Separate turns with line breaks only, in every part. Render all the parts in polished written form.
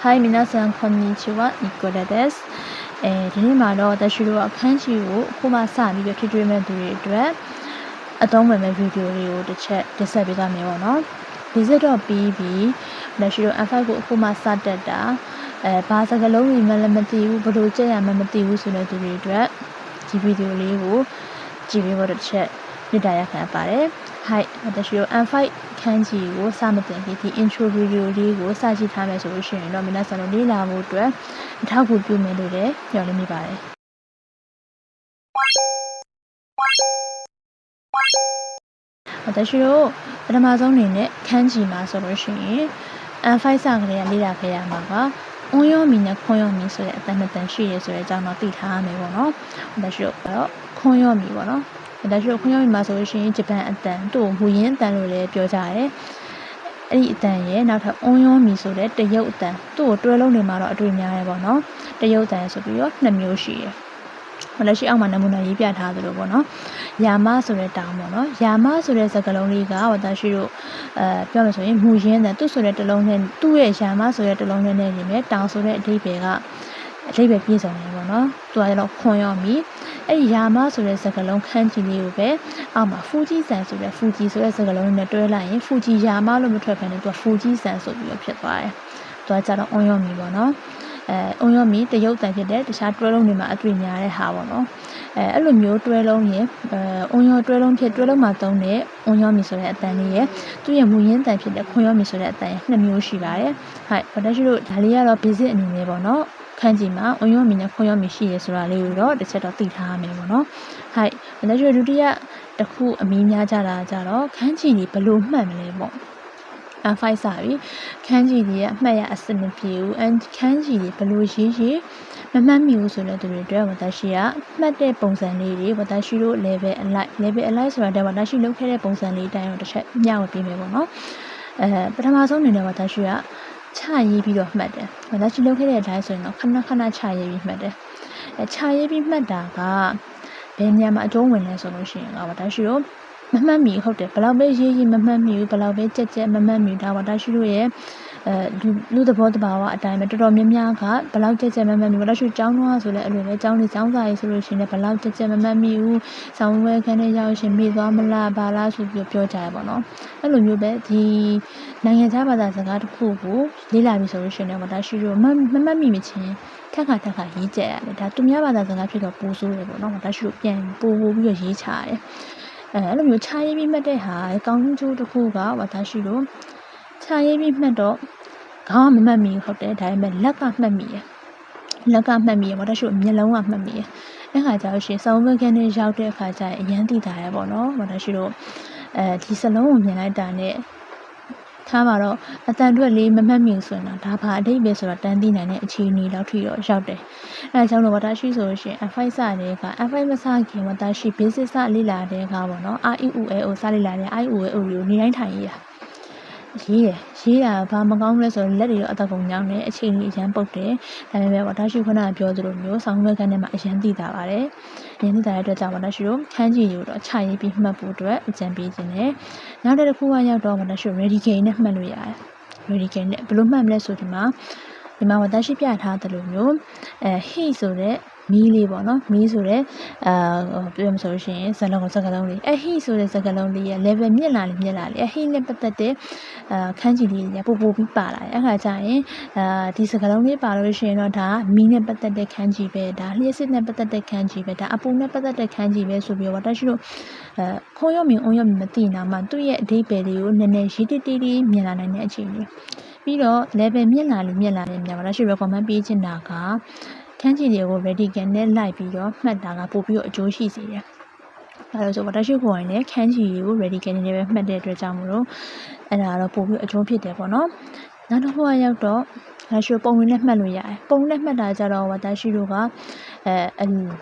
Hi 皆さんこんにちはニコラです。ဒီနေ့မှာတော့私တို့အခန်းကြီးကိုအခုမှစပြီးတော့ထွေးမဲ့သူတွေအတွက်အသုံးဝင်မဲ့ဗီဒီယိုလေးကိုတစ်ချက်တင်ဆက်ပေးသွားမယ်ပေါ့နော်။ဒီစက်တော့ပြီးပြီး私တို့ F5 ကိုအခုမှစတက်တာဘာစကားလုံးတွေမှလည်းမသိဘူးဘယ်လိုကြည့်ရမှမသိဘူးဆိုတဲ့သူတွေအတွက်ဒီဗီဒီယိုလေးကိုကြည့်ပြီးတော့တစ်ချက်မြင်တာရခံပါတယ်။ Hi 私တို့ F5 ခန်းကြီးကိုစမတင်ခင်ဒီ intro video လေးကိုစကြည့်ထားမယ်ဆိုလို့ရှိရင်တော့皆さんတို့လေ့လာဖို့အတွက်အထောက်အကူပြုမယ်လို့လည်းညွှန်လင်းမိပါတယ်私တို့ပထမဆုံးအနေနဲ့ခန်းကြီးမှာဆိုလို့ရှိရင် F5 စကလေးကလေ့လာခဲ့ရမှာပါအွန်ရောမီနဲ့ခွန်ရောမီဆိုတဲ့အတန်နှစ်တန်ရှိရဆိုတဲ့အကြောင်းတော့သိထားရမယ်ပေါ့နော်私တို့ကတော့ခွန်ရောမီပေါ့နော်私တို့ခွန်ရောမီမှာဆိုလို့ရှိရင်ဂျပန်အတန်တို့မူရင်းအတန်လို့လည်းပြောကြတယ်အဲ့ဒီအတန်ရဲ့နောက်ထပ်အွန်ရောမီဆိုတဲ့တရုတ်အတန်သူ့ကိုတွဲလုံးနေမှာတော့အတွေ့များတယ်ပေါ့နော်တရုတ်အတန်ဆိုပြီးတော့နှစ်မျိုးရှိတယ်လက်ရှိအောက်မှာနမူနာရေးပြထားသလိုပေါ့နော်ယာမဆိုတဲ့တောင်ပေါ့နော်ယာမဆိုတဲ့စကားလုံးလေးက私တို့ပြောမယ်ဆိုရင်မူရင်းတဲ့သူ့ဆိုတဲ့တစ်လုံးနဲ့သူ့ရဲ့ယာမဆိုတဲ့တစ်လုံးနဲ့နေမယ်တောင်ဆိုတဲ့အဓိပ္ပာယ်ကအဓိပ္ပာယ်ပြည့်စုံတယ်ပေါ့နော်သူကတော့ခွန်ရောမီအဲ့ဒီယာမဆိုတဲ့စကားလုံးခန်းကြီးလေးကိုပဲအောက်မှာဖူဂျီဆန်ဆိုတဲ့ဖူဂျီဆိုတဲ့စကားလုံးနဲ့တွဲလိုက်ရင်ဖူဂျီယာမလို့မထွက်ဘဲနဲ့သူကဖူဂျီဆန်ဆိုပြီးတော့ဖြစ်သွားတယ်သူကကြတော့အွန်ရောမီပေါ့နော်အွန်ရောမီတရုတ်တန်ဖြစ်တဲ့တခြားတွဲလုံးတွေမှာအတွေ့များတဲ့ဟာပေါ့နော်အဲ့လိုမျိုးတွဲလုံးရဲ့အွန်ရောတွဲလုံးဖြစ်တွဲလုံးမှာသုံးတဲ့အွန်ရောမီဆိုတဲ့အတန်လေးရဲ့သူ့ရဲ့မူရင်းတန်ဖြစ်တဲ့ခွန်ရောမီဆိုတဲ့အတန်ရဲ့နှစ်မျိုးရှိပါတယ်ဟုတ်ဘာလို့ရှိလို့ဒါလေးကတော့ basic အနေနဲ့ပေါ့နော်ခန်းကြီးမှာအွန်ရောမီနဲ့ခွန်ရောမီရှိရဆိုတာလေးကိုတော့တစ်ချက်တော့သိထားရမယ်ပေါ့နော်ဟုတ်ဘာလို့ရှိလို့ဒုတိယတစ်ခုအမီးများကြတာကြတော့ခန်းကြီးကြီးဘယ်လိုမှတ်မလဲပေါ့F5 စပြီခန်းကြီးကြီးကအမှတ်ရအစမပြေဘူးခန်းကြီးကြီးဘယ်လိုရေးမမှတ်မိဘူးဆိုတဲ့သူတွေအတွက်私ကမှတ်တဲ့ပုံစံလေးတွေ私တို့ level align ဆိုတာတဲ့私လုပ်ခဲ့တဲ့ပုံစံလေးတိုင်းတော့တစ်ချက်မျှဝေပေးမယ်ပေါ့နော်ပထမဆုံးအနေနဲ့私ကချရေးပြီးတော့မှတ်တယ်私လုပ်ခဲ့တဲ့အတိုင်းဆိုရင်တော့ခဏခဏချရေးပြီးမှတ်တယ်ချရေးပြီးမှတ်တာကဘယ်နေရာမှာအကျုံးဝင်လဲဆိုလို့ရှိရင်私တို့မမှတ်မိဟုတ်တယ်ဘယ်လောက်ပဲရေးမမှတ်မိဘူးဘယ်လောက်ပဲကြက်မမှတ်မိဒါ私တို့ရဲ့လူသဘောတဘာဝအတိုင်းပဲတော်တော်များများကဘယ်လောက်ကြက်မမှတ်မိဘူး私တို့ကျောင်းတော့ဆိုလဲအဲ့လိုပဲကျောင်းစာရေးဆိုလို့ရှိရင်လည်းဘယ်လောက်ကြက်မမှတ်မိဘူးဆောင်းဝဲခန်းထဲရောက်ရှင်မိသွားမလားဘာလားဆိုပြီးပြောကြရပါတော့အဲ့လိုမျိုးပဲဒီနိုင်ငံခြားဘာသာစကားတစ်ခုကိုလေ့လာပြီးဆိုလို့ရှိရင်လည်း私တို့မမှတ်မိမချင်းထက်ခါရေးကြရတယ်ဒါသူများဘာသာစကားဖြစ်တော့ပိုးဆိုးတယ်ပေါ့နော်私တို့ပြန်ပို့ပြီးတော့ရေးချရတယ်အဲ့လိုမျိုးခြားရေးပြီးမှတ်တဲ့ဟာကောင်းကျိုးတစ်ခုက私တို့ခြားရေးပြီးမှတ်တော့ခေါင်းကမမှတ်မိဟုတ်တယ်ဒါပေမဲ့လက်ကမှတ်မိရ私တို့မျက်လုံးကမှတ်မိရအဲ့ခါကျတော့ရှင်စောင်းဝဲခန်းထဲရောက်တဲ့အခါကျရင်အရန်သိတာရပေါ့နော်私တို့ဒီစလုံးကိုမြင်လိုက်တာနဲ့ထားပါတော့အတန်အတွက်လေးမမှတ်မိဆိုရင်တော့ဒါဘာအဓိပ္ပာယ်ဆိုတော့တန်းသိနိုင်တဲ့အခြေအနေလောက်ထိတော့ရောက်တယ်အဲဒါကြောင့်လို့私ဆိုလို့ရှိရင် F5 စတဲ့က F5 မစခင်私 basic စလေ့လာတဲ့ကပေါ့နော် IEUL စလေ့လာတဲ့ IEUL ကိုနေတိုင်းထိုင်ရေးတာဘာမကောင်းလဲဆိုတော့လက်တွေရောအသက်ကုန်ညောင်းတယ်အချိန်ကြီးအရန်ပုတ်တယ်ဒါပေမဲ့私ခုနကပြောသလိုမျိုးဆောင်းဝဲခန်းထဲမှာအရန်သိတာပါတယ်အရန်သိတာတဲ့အတွက်ကြောင့်私တို့ခန်းကြီးကိုတော့ခြာရေးပြီးမှတ်ဖို့အတွက်အကြံပေးခြင်းနဲ့နောက်တစ်ခုကရောက်တော့私တို့ ready game နဲ့မှတ်လို့ရတယ် ready game နဲ့ဘယ်လိုမှတ်မလဲဆိုဒီမှာ私ပြထားသလိုမျိုးhe ဆိုတဲ့မီးလေးပေါ့နော်မီးဆိုတဲ့ပြောမှဆိုလို့ရှိရင်စကားလုံးလေးhe ဆိုတဲ့စကားလုံးလေးရဲ့ level မြင့်လာလေhe နဲ့ပတ်သက်တဲ့ခန်းကြီးလေးပို့ပြီးပါလာတယ်အဲ့ခါကျရင်ဒီစကားလုံးလေးပါလို့ရှိရင်တော့ဒါမီးနဲ့ပတ်သက်တဲ့ခန်းကြီးပဲဒါလျှက်စစ်နဲ့ပတ်သက်တဲ့ခန်းကြီးပဲဒါအပူနဲ့ပတ်သက်တဲ့ခန်းကြီးပဲဆိုပြီးတော့私တို့ခွန်ရောမီအွန်ရောမီမသိနာမှသူ့ရဲ့အဓိပ္ပာယ်လေးကိုနည်းနည်းရေးတိမြင်လာနိုင်တဲ့အခြေအနေပြီးတော့ level မြင့်လာနေမြန်မာဒါရှိ recommend ပေးချင်တာကခန်းကြီးတွေကို ready can နဲ့လိုက်ပြီးတော့မှတ်တာကပို့ပြီးတော့အကျိုးရှိစေတယ်။အဲဒါဆို私ကိုယ်တိုင်လည်းခန်းကြီးတွေကို ready can နဲ့ပဲမှတ်တဲ့အတွက်ကြောင့်မလို့အဲ့ဒါတော့ပို့ပြီးအကျိုးဖြစ်တယ်ပေါ့နော်။နောက်တစ်ခုကရောက်တော့私ပုံရင်းနဲ့မှတ်လို့ရတယ်။ပုံနဲ့မှတ်တာကြတော့私တို့က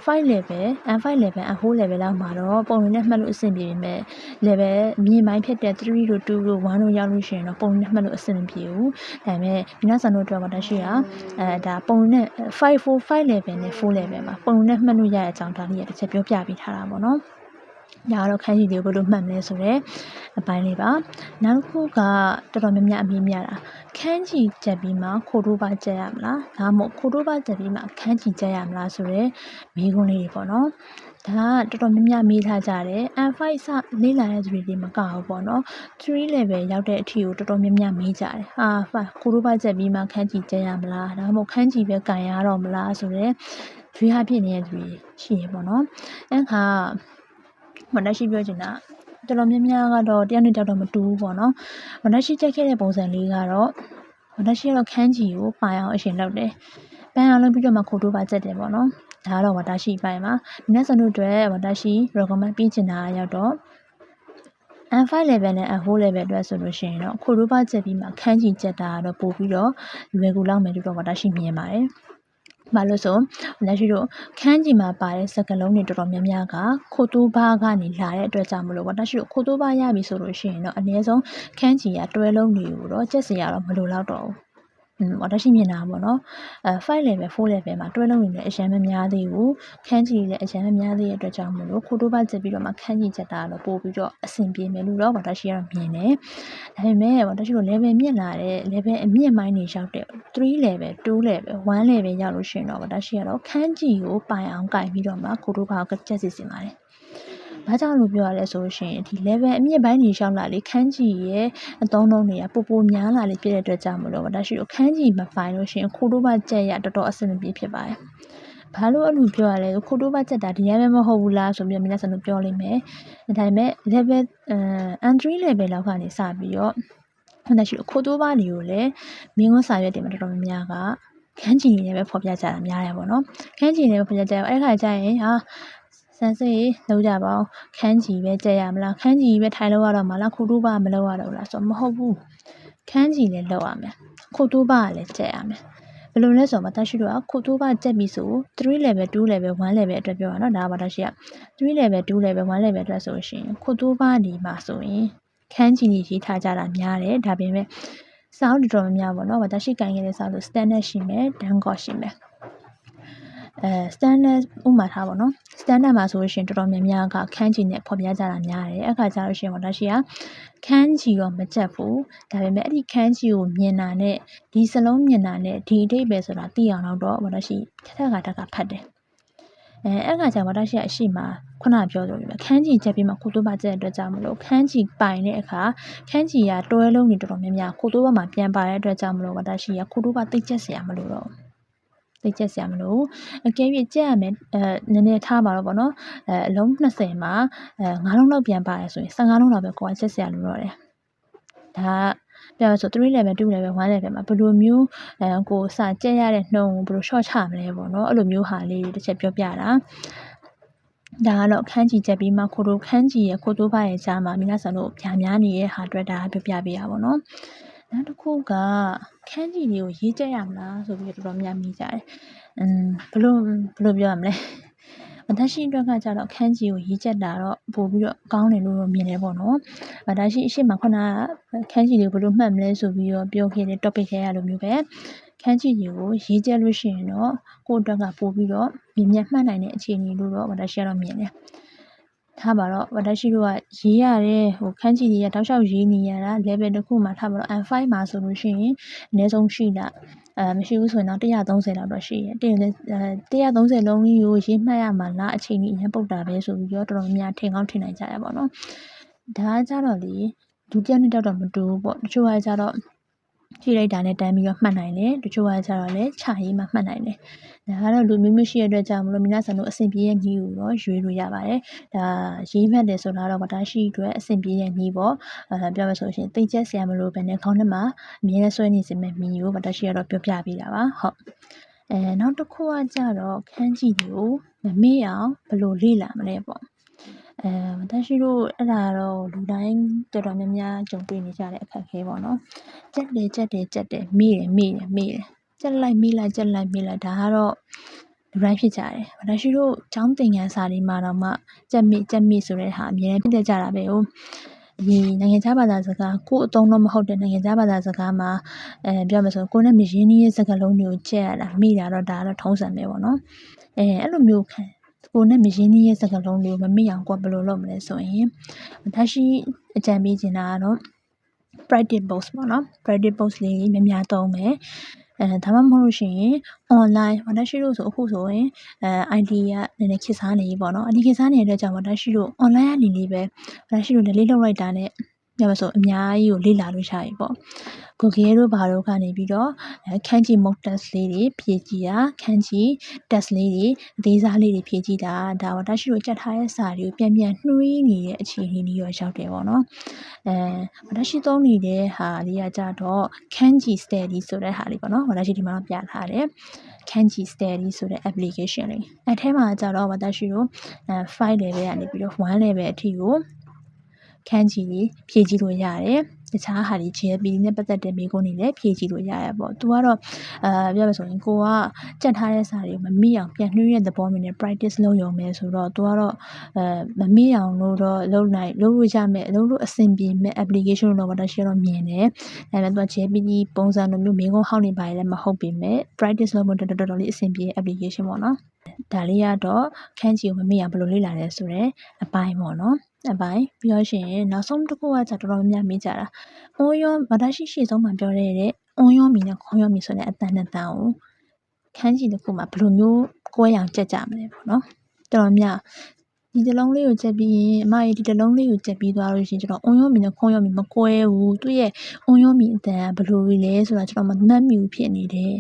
5 level and 5 level and whole level လောက်မှာတော့ပုံရင်းနဲ့မှတ်လို့အဆင်ပြေပေမဲ့ level မြင့်ပိုင်းဖြစ်တဲ့3တို့2တို့1တို့ရောက်လို့ရှိရင်တော့ပုံရင်းနဲ့မှတ်လို့အဆင်မပြေဘူးဒါပေမဲ့皆さんတို့အတွက်私ကဒါပုံရင်းနဲ့5 level နဲ့4 level မှာပုံရင်းနဲ့မှတ်လို့ရတဲ့အကြောင်းဒါလေးတစ်ချက်ပြောပြပေးထားတာပေါ့နော် ဒါကတော့ခန်းကြီးတွေကိုဘယ်လိုမှတ်မလဲဆိုတော့အပိုင်းလေးပါနောက်တစ်ခုကတော်တော်များများအမြင်များတာခန်းကြီးကျက်ပြီးမှခိုတိုးပါကျက်ရမလားဒါမှမဟုတ်ခိုတိုးပါကျက်ပြီးမှခန်းကြီးကျက်ရမလားဆိုတော့မိခွန်းလေးတွေပေါ့နော်ဒါကတော်တော်များများမေးထားကြတယ် N5 စလေ့လာတဲ့သူတွေမကဘူးပေါ့နော်3 level ရောက်တဲ့အထိကိုတော်တော်များများမေးကြတယ်ခိုတိုးပါကျက်ပြီးမှခန်းကြီးကျက်ရမလားဒါမှမဟုတ်ခန်းကြီးပဲကန်ရတော့မလားဆိုတော့ရွေးဟာဖြစ်နေတဲ့သူတွေရှိရပေါ့နော်အဲ့ခါမနက်ရှိပြောချင်တာတော်တော်များများကတော့တယောက်နဲ့တယောက်တော့မတူဘူးပေါ့နော်မနက်ရှိချက်ခဲ့တဲ့ပုံစံလေးကတော့မနက်ရှိကတော့ခန်းကြီးကိုပိုင်အောင်အရှင်လုပ်တယ်ပန်းအောင်လုပ်ပြီးတော့မှခိုတိုးပါကျက်တယ်ပေါ့နော်ဒါကတော့ဝါတာရှိပိုင်းမှာဒီနေ့စံတို့အတွက်ဝါတာရှိ recommend ပေးချင်တာရောက်တော့N5 level နဲ့ N4 level အတွက်ဆိုလို့ရှိရင်တော့ခိုတိုးပါကျက်ပြီးမှခန်းကြီးကျက်တာကတော့ပို့ပြီးတော့လွယ်ကူလောက်မယ်လို့တော့ဝါတာရှိမြင်ပါတယ်ဘာလို့ဆိုလက်ရှိတော့ခန်းကြီးမှာပါတဲ့စကလုံးတွေတော်တော်များများကခိုတိုးဘားကနေလာတဲ့အတွက်ကြောင့်မလို့ပေါ့တရှိတော့ခိုတိုးဘားရပြီဆိုလို့ရှိရင်တော့အနည်းဆုံးခန်းကြီးကတွဲလုံးတွေကိုတော့ကျက်စရာတော့မလိုတော့တော့ဘူးဝါတရှိမြင်တာပေါ့နော်5 level 4 level မှာတွဲလုံးတွေလည်းအရင်မများသေးဘူးခန်းကြီးလည်းအရင်မများသေးတဲ့အတွက်ကြောင့်မလို့ခိုတိုးဘားကျက်ပြီးတော့မှခန်းကြီးကျက်တာတော့ပို့ပြီးတော့အဆင်ပြေမယ်လို့တော့ဝါတရှိကတော့မြင်တယ်ဒါပေမဲ့ဝါတရှိတို့ level မြင့်လာတဲ့ level အမြင့်ပိုင်းတွေရောက်တဲ့3 level 2 level 1 level ရောက်လို့ရှိရင်တော့ဝါတရှိကတော့ခန်းကြီးကိုပိုင်အောင်ကင်ပြီးတော့မှခိုတိုးဘားကိုကျက်စီစဉ်ပါတယ်ဘာကြောင့်လို့ပြောရလဲဆိုလို့ရှိရင်ဒီ level အမြင့်ပိုင်းတွေရှောက်လာလေခန်းကြီးရဲ့အသုံးလုံးတွေကပိုများလာလေဖြစ်တဲ့အတွက်ကြောင့်မလို့ဒါရှိတော့ခန်းကြီးမပိုင်လို့ရှိရင်ခိုတိုးပါကျက်ရတော်တော်အဆင်မပြေဖြစ်ပါတယ်ဘာလို့အဲ့လိုပြောရလဲခိုတိုးပါကျက်တာဒီရမ်းမဟုတ်ဘူးလားဆိုပြီးမြင်စံလို့ပြောလိမ့်မယ်ဒါပေမဲ့ level N3 level လောက်ကနေစပြီးတော့ဒါရှိတော့ခိုတိုးပါတွေကိုလည်းမင်းဝစာရွက်တွေမှာတော်တော်များများကခန်းကြီးနေပဲဖော်ပြကြတာများတယ်ပေါ့နော်ခန်းကြီးနေပဲဖော်ပြကြအဲ့ခါကျရင်ဆန်းစိလောက်ကြပါအောင်ခန်းကြီးပဲကြက်ရမလားခန်းကြီးပဲထိုင်လို့ရတော့မလားခိုတိုးပါမလို့ရတော့လားဆိုတော့မဟုတ်ဘူးခန်းကြီးလည်းလောက်ရမယ်ခိုတိုးပါကလည်းကြက်ရမယ်ဘယ်လိုလဲဆိုတော့တရှိတော့ခိုတိုးပါကြက်ပြီဆို3 level 2 level 1 level အတွက်ပြောရအောင်နော်ဒါပါတရှိက3 level 2 level 1 level အတွက်ဆိုရှင်ခိုတိုးပါဒီမှာဆိုရင်ခန်းကြီးကြီးရေးထားကြတာများတယ်ဒါပေမဲ့စောင်းတော်တော်များပေါ့နော်တရှိကင်ခဲ့တဲ့စောင်းလို့ standard ရှိမယ် dangot ရှိမယ်standard ဥမာထားပါတော့ standard မှာဆိုလို့ရှိရင်တော်တော်များများကခန်းကြီးနဲ့ဖော်ပြကြတာများတယ်အခါကျလို့ရှိရင်ဒါရှိကခန်းကြီးရောမကြက်ဘူးဒါပေမဲ့အဲ့ဒီခန်းကြီးကိုမြင်တာနဲ့ဒီစလုံးမြင်တာနဲ့ဒီအဓိပ္ပာယ်ဆိုတာသိအောင်တော့ဒါရှိထက်ကဖတ်တယ်အဲ့ခါကျတော့ဒါရှိကအရှိမခုနပြောသလိုခန်းကြီးချက်ပြီးမှခိုတိုးပါချက်တဲ့အတွက်ကြောင့်မလို့ခန်းကြီးပိုင်တဲ့အခါခန်းကြီးကတွဲလုံးတွေတော်တော်များများခိုတိုးပါမှာပြန်ပါတဲ့အတွက်ကြောင့်မလို့ဒါရှိကခိုတိုးပါသိချက်เสียမလို့တော့သိချက်เสียမလို့အကယ်၍ကြက်ရမယ်နည်းနည်းထားပါတော့ဗောနော်အလုံး20မှာ9လုံးလောက်ပြန်ပါတယ်ဆိုရင်15လုံးလောက်ပဲကိုယ်ကချက်เสียလို့တော့တယ်ဒါပြောဆို3 level 2 level 1 level မှာဘယ်လိုမျိုးကိုစကြက်ရတဲ့နှုံဘယ်လို short ချမလဲဗောနော်အဲ့လိုမျိုးဟာလေးတစ်ချက်ပြောပြတာဒါကတော့ခန်းကြီးချက်ပြီးမှခိုတိုးခန်းကြီးရဲ့ခိုတိုးပါရဲ့ကြားမှာမိသားစုတို့ဗျာများနေတဲ့ဟာအတွက်ဒါပြောပြပေးရပါတော့နောက်တစ်ခုကခန်းကြီးတွေကိုရေးကြက်ရမလားဆိုပြီးတော်တော်များမိကြတယ်ဘလို့ပြောရမလဲဒါရှိအတွက်ကကြတော့ခန်းကြီးကိုရေးကြက်တာတော့ပို့ပြီးတော့ကောင်းတယ်လို့မြင်တယ်ပေါ့နော်ဒါရှိအရှိမခုနခန်းကြီးတွေဘလို့မှတ်မလဲဆိုပြီးတော့ပြောခဲ့တဲ့ topic ခဲရလိုမျိုးပဲခန်းကြီးတွေကိုရေးကြက်လို့ရှိရင်တော့ကိုယ့်အတွက်ကပို့ပြီးတော့မြင်မှတ်နိုင်တဲ့အခြေအနေလို့တော့ဒါရှိကတော့မြင်တယ်ထားပါတော့ဒါရှိတို့ကရေးရတယ်ခန်းကြီးတွေကတောက်လျှောက်ရေးနေရတာ level တစ်ခုမှာထားပါတော့ N5 မှာဆိုလို့ရှိရင်အနည်းဆုံးရှိတာမရှိဘူးဆိုရင်တော့130လောက်တော့ရှိတယ်130လုံးကြီးကိုရေးမှတ်ရမှာလားအချိန်ကြီးအရင်ပုတ်တာပဲဆိုပြီးတော့တော်တော်များထင်ကောင်းထင်နိုင်ကြရပါတော့ဒါကြတော့လေဒုတိယနှစ်တော့မတူဘူးပေါ့တချို့ကကြတော့ကြည့်လိုက်တာနဲ့တန်းပြီးတော့မှတ်နိုင်တယ်တချို့ကကြတော့လည်းခြာရေးမှမှတ်နိုင်တယ်ဒါကတော့လူမျိုးရှိတဲ့အတွက်ကြောင့်မလို့皆さんတို့အဆင်ပြေတဲ့နည်းကိုတော့ရွေးလို့ရပါတယ်ဒါရေးမှတ်တယ်ဆိုတာတော့ဒါရှိအတွက်အဆင်ပြေတဲ့နည်းပေါ့ပြောရဆိုရှင်သိချက်ဆရာမလို့ပဲနဲ့ခေါင်းထဲမှာအမြဲဆွဲနေစမယ်မီကိုဒါရှိကတော့ပြောပြပေးတာပါဟုတ်နောက်တစ်ခုကကြတော့ခန်းကြီးတွေကိုမမေ့အောင်ဘယ်လိုလေ့လာမလဲပေါ့ဒါရှိလို့အဲ့ဒါတော့လူတိုင်းတော်တော်များများကြုံတွေ့နေကြတဲ့အခက်အခဲပေါ့နော်ကြက်တယ်မေ့တယ်ကြက်လိုက်မေ့လိုက်ဒါကတော့လူတိုင်းဖြစ်ကြတယ်ဒါရှိလို့ចောင်းသင်ခန်းစာတွေမှာတော့မှကြက်မေ့ဆိုတဲ့ဟာအများကြီးဖြစ်ကြတာပဲဟုတ်ဒီနိုင်ငံခြားဘာသာစကားကိုအသုံးတော့မဟုတ်တဲ့နိုင်ငံခြားဘာသာစကားမှာပြောမယ်ဆိုကိုနဲ့မရင်းနှီးရဲ့စကားလုံးတွေကိုကြက်ရတာမေ့တာတော့ဒါကတော့ထုံးစံပဲပေါ့နော်အဲ့လိုမျိုး ကိုနဲ့မရင်းနှီးရဲ့စကားလုံးတွေကိုမမေ့အောင်ကိုဘယ်လိုလုပ်မလဲဆိုရင်ဒါရှိအကြံပေးချင်တာကတော့ practice post ပေါ့နော် practice post လေးများများသုံးမယ်ဒါမှမဟုတ်လို့ရှိရင် online ဒါရှိလို့ဆိုအခုဆိုရင်ID ကနည်းနည်းခေတ်စားနေပြီပေါ့နော်အဒီခေတ်စားနေတဲ့အတွက်ကြောင့်ဒါရှိလို့ online ကနေလေးပဲဒါရှိလို့လေးလောက်လိုက်တာနဲ့ညမဆိုအများကြီးကိုလေ့လာလို့ရပြီပေါ့ Google တို့ဘာတို့ကနေပြီးတော့ခန်းကြီး mock test လေးတွေဖြည့်ကြည့်တာခန်းကြီး test လေးတွေအသေးစားလေးတွေဖြည့်ကြည့်တာဒါတော့ရှိလို့ကြက်ထားတဲ့စာတွေကိုပြန်ပြန်နှွှေးနေတဲ့အခြေအနေမျိုးရောရောက်တယ်ပေါ့နော်ဒါရှိသုံးနေတဲ့ဟာလေးကကြတော့ခန်းကြီး study ဆိုတဲ့ဟာလေးပေါ့နော်ဒါရှိဒီမှာပြထားတယ်ခန်းကြီး study ဆိုတဲ့ application လေးအဲထဲမှာကြတော့ဒါရှိလို့5 level ကနေပြီးတော့1 level အထိကိုခန်းကြီးဖြည့်ကြည့်လို့ရတယ်တခြားဟာတွေ GLP နဲ့ပတ်သက်တဲ့မိကုန်းတွေလည်းဖြည့်ကြည့်လို့ရတယ်ပေါ့သူကတော့ပြောရဆိုရင်ကိုကကြက်ထားတဲ့စာတွေကိုမမိအောင်ပြန်နှွှေးတဲ့သဘောမျိုးနဲ့ practice လုပ်ရုံပဲဆိုတော့သူကတော့မမိအောင်လို့တော့လုပ်လို့ရမယ်လုပ်လို့အဆင်ပြေမဲ့ application လို့တော့ရှိတော့မြင်တယ်ဒါပေမဲ့သူက GLP ပုံစံလိုမျိုးမိကုန်းဟောင်းနေပါလေလည်းမဟုတ်ပေမဲ့ practice လုပ်ဖို့တော်တော်လေးအဆင်ပြေ application ပေါ့နော်ဒါလေးကတော့ခန်းကြီးကိုမမေ့အောင်ဘယ်လိုလေ့လာလဲဆိုတော့အပိုင်းပေါ့နော်အပိုင်းပြီးတော့ရှင်နောက်ဆုံးတစ်ခုကကြတော်တော်များများမေးကြတာအွန်ရောဘာသာရှိရှိဆုံးမှပြောတဲ့အွန်ရောမီနဲ့ခွန်ရောမီဆိုတဲ့အတန်နဲ့တန်ကိုခန်းကြီးတစ်ခုမှာဘယ်လိုမျိုးကွဲအောင်ကြက်ကြမလဲပေါ့နော်တော်တော်များဒီတစ်လုံးလေးကိုကြက်ပြီးရင်အမကြီးဒီတစ်လုံးလေးကိုကြက်ပြီးသွားလို့ရှိရင်ကျွန်တော်အွန်ရောမီနဲ့ခွန်ရောမီမကွဲဘူးသူ့ရဲ့အွန်ရောမီအတန်ကဘယ်လိုလဲဆိုတာကျွန်တော်မမှတ်မိဘူးဖြစ်နေတယ်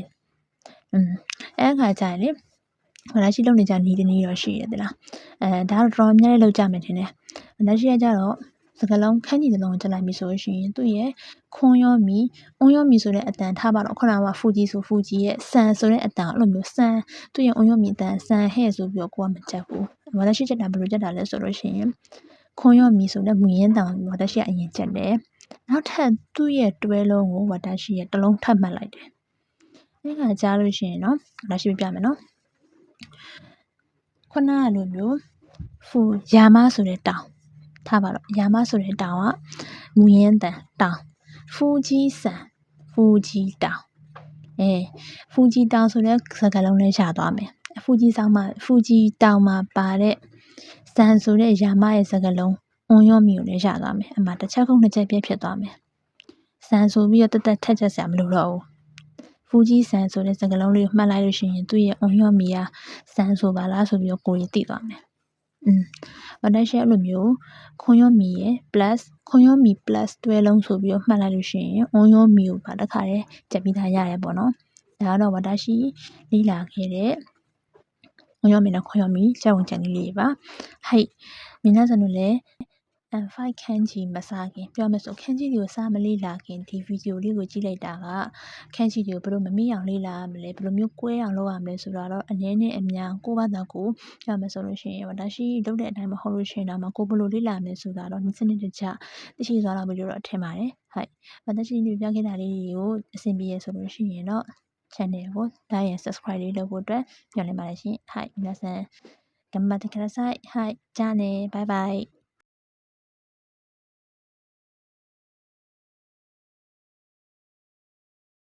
အဲ့ခါကျရင်လေဘာသာရှိလုံနေကြနေတနည်းတော့ရှိရတယ်လားဒါတော့တော်တော်များများလောက်ကြမယ်ထင်တယ်ဒါရှိရကြတော့စကလုံးခန်းကြီးတစ်လုံးကိုကြက်လိုက်ပြီဆိုလို့ရှိရင်သူ့ရဲ့ခွန်ရောမီအွန်ရောမီဆိုတဲ့အတန်ထားပါတော့ခုနကဖူဂျီဆိုဖူဂျီရဲ့ဆန်ဆိုတဲ့အတန်အဲ့လိုမျိုးဆန်သူ့ရဲ့အွန်ရောမီအတန်ဆန်ဟဲ့ဆိုပြီးတော့ကိုကမကြက်ဘူးဘာသာရှိကြက်တာဘယ်လိုကြက်တာလဲဆိုလို့ရှိရင်ခွန်ရောမီဆိုတဲ့မူရင်းတန်ဘာသာရှိအရင်ကြက်တယ်နောက်ထပ်သူ့ရဲ့တွဲလုံးကိုဘာသာရှိရဲ့တစ်လုံးထပ်မှတ်လိုက်တယ်အဲ့ကကြားလို့ရှိရင်เนาะဘာသာရှိပြမယ်เนาะခုနကလိုမျိုးဖူယာမဆိုတဲ့တောင်ထားပါတော့ယာမဆိုတဲ့တောင်ကမူရင်းတန်တောင်ဖူကြီးဆန်ဖူကြီးတောင်ဖူကြီးတောင်ဆိုတဲ့စကားလုံးလေးရှာသွားမယ်ဖူကြီးတောင်မှာပါတဲ့ဆန်ဆိုတဲ့ယာမရဲ့စကားလုံးအွန်ရောမီကိုလည်းရှာသွားမယ်အမှတစ်ချက်ခုနှစ်ချက်ပြည့်ဖြစ်သွားမယ်ဆန်ဆိုပြီးတော့တက်ထက်ချက်စရာမလိုတော့ဘူးဖူကြီးဆန်ဆိုတဲ့စကားလုံးလေးကိုမှတ်လိုက်လို့ရှိရင်သူ့ရဲ့အွန်ရောမီကဆန်ဆိုပါလားဆိုပြီးတော့ကိုယ်ကြီးသိသွားမယ်ဘာသာရှိအဲ့လိုမျိုးခွန်ရောမီရဲ့ plus ခွန်ရောမီ plus တွဲလုံးဆိုပြီးတော့မှတ်လိုက်လို့ရှိရင်အွန်ရောမီကိုပါတခါတည်းကြက်ပြီးသားရတယ်ပေါ့နော်ဒါကတော့ဘာသာရှိလေ့လာခဲ့တဲ့ခွန်ရောမီနဲ့ခွန်ရောမီကြောက်ဝင်ကြံလေးပါဟိုက်မင်းသားစံတို့လည်း5ခန်းကြီးမစားခင်ပြောမယ်ဆိုခန်းကြီးတွေကိုစားမလေ့လာခင်ဒီဗီဒီယိုလေးကိုကြည့်လိုက်တာကခန်းကြီးတွေကိုဘယ်လိုမမေ့အောင်လေ့လာရမလဲဘယ်လိုမျိုးကွဲအောင်လုပ်ရမလဲဆိုတော့အနည်းနဲ့အများကိုဘာသာကိုပြောမယ်ဆိုလို့ရှိရင်ဒါရှိလုပ်တဲ့အတိုင်းမဟုတ်လို့ရှိရင်တော့ကိုဘယ်လိုလေ့လာမလဲဆိုတာတော့စနစ်တကျသိရှိသွားတော့ပြီလို့တော့ထင်ပါတယ်ဟုတ်ဘာသာရှိဒီပြခဲ့တာလေးတွေကိုအဆင်ပြေရဆိုလို့ရှိရင်တော့ channel ကို like and subscribe လေးလုပ်ဖို့အတွက်ပြောနေပါတယ်ရှင်。はい、皆さん頑張ってください。はい、じゃあね、バイバイ。